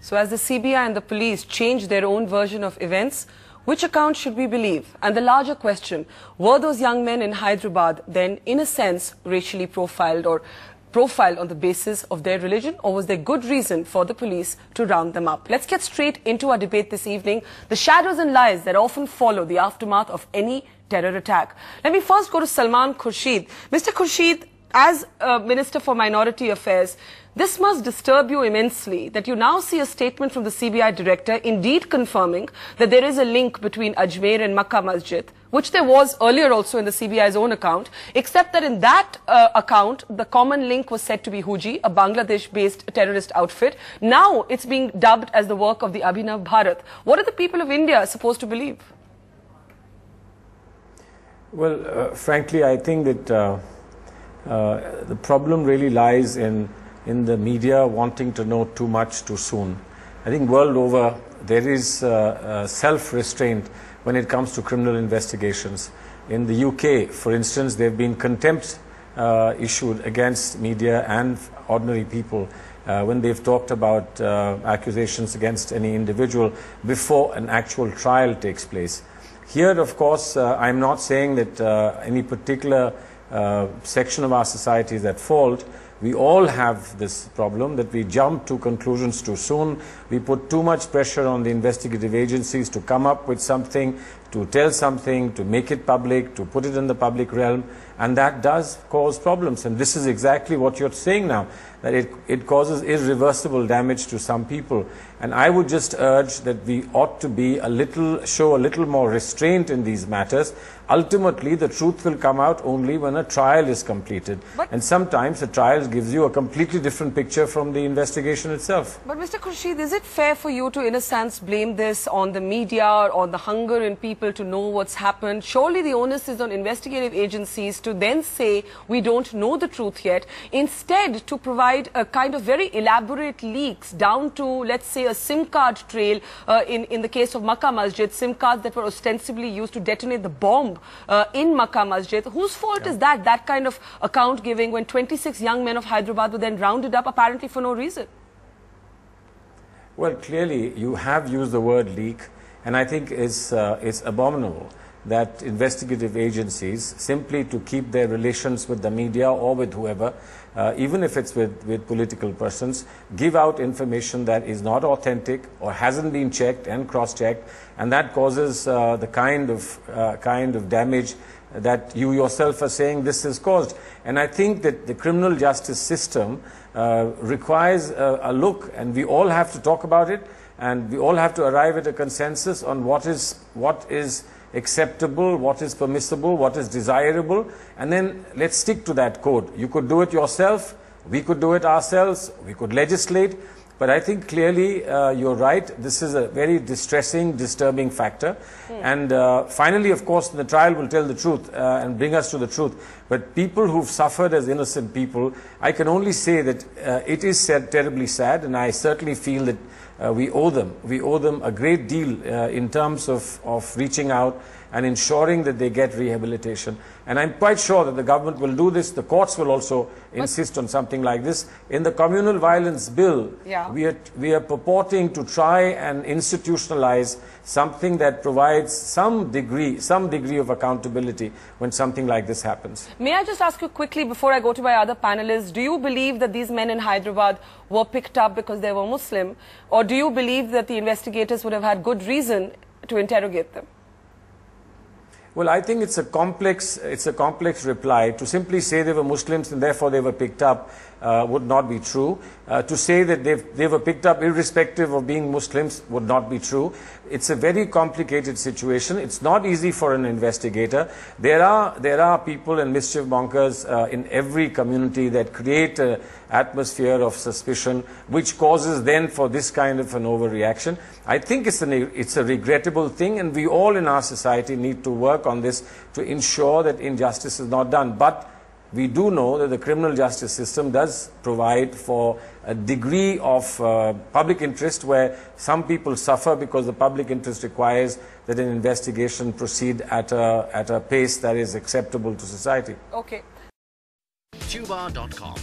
So as the CBI and the police change their own version of events, which account should we believe? And the larger question, were those young men in Hyderabad then, in a sense, racially profiled on the basis of their religion, or was there good reason for the police to round them up? Let's get straight into our debate this evening, the shadows and lies that often follow the aftermath of any terror attack. Let me first go to Salman Khurshid. Mr. Khurshid, as Minister for Minority Affairs, this must disturb you immensely that you now see a statement from the CBI director indeed confirming that there is a link between Ajmer and Mecca Masjid, which there was earlier also in the CBI's own account, except that in that account, the common link was said to be Huji, a Bangladesh-based terrorist outfit. Now it's being dubbed as the work of the Abhinav Bharat. What are the people of India supposed to believe? Well, frankly, I think that the problem really lies in the media wanting to know too much too soon. I think world over there is self-restraint when it comes to criminal investigations. In the UK, for instance, there have been contempt issued against media and ordinary people when they've talked about accusations against any individual before an actual trial takes place. Here, of course, I'm not saying that any particular section of our society is at fault. We all have this problem that we jump to conclusions too soon. We put too much pressure on the investigative agencies to come up with something, to tell something, to make it public, to put it in the public realm, and that does cause problems. And this is exactly what you're saying now, that it causes irreversible damage to some people. And I would just urge that we ought to show a little more restraint in these matters. Ultimately, the truth will come out only when a trial is completed. And sometimes a trial gives you a completely different picture from the investigation itself. But Mr. Khurshid, is it fair for you to, in a sense, blame this on the media or on the hunger in people to know what's happened? Surely the onus is on investigative agencies to then say, we don't know the truth yet, instead to provide a kind of very elaborate leaks down to, let's say, a SIM card trail in the case of Mecca Masjid, SIM cards that were ostensibly used to detonate the bomb in Mecca Masjid. Whose fault is that kind of account giving when 26 young men of Hyderabad were then rounded up apparently for no reason? Well, clearly you have used the word leak, and I think it's abominable that investigative agencies, simply to keep their relations with the media or with whoever, even if it's with political persons, give out information that is not authentic or hasn't been checked and cross-checked, and that causes the kind of damage that you yourself are saying this has caused. And I think that the criminal justice system requires a look, and we all have to talk about it, and we all have to arrive at a consensus on what is acceptable, what is permissible, what is desirable, and then let's stick to that code. You could do it yourself, we could do it ourselves, we could legislate, but I think clearly you're right, this is a very distressing, disturbing factor. And finally, of course, the trial will tell the truth and bring us to the truth. But people who've suffered as innocent people, I can only say that it is terribly sad, and I certainly feel that we owe them a great deal in terms of reaching out and ensuring that they get rehabilitation. And I'm quite sure that the government will do this. The courts will also insist on something like this. In the communal violence bill, we are purporting to try and institutionalize something that provides some degree of accountability when something like this happens. May I just ask you quickly before I go to my other panelists, do you believe that these men in Hyderabad were picked up because they were Muslim, or do you believe that the investigators would have had good reason to interrogate them? Well, I think it's a complex reply. To simply say they were Muslims and therefore they were picked up would not be true. To say that they were picked up irrespective of being Muslims would not be true. It's a very complicated situation. It's not easy for an investigator. There are people and mischief mongers in every community that create an atmosphere of suspicion, which causes then for this kind of an overreaction. I think it's a regrettable thing, and we all in our society need to work on this to ensure that injustice is not done. But we do know that the criminal justice system does provide for a degree of public interest where some people suffer because the public interest requires that an investigation proceed at a pace that is acceptable to society. Okay. Tuba.com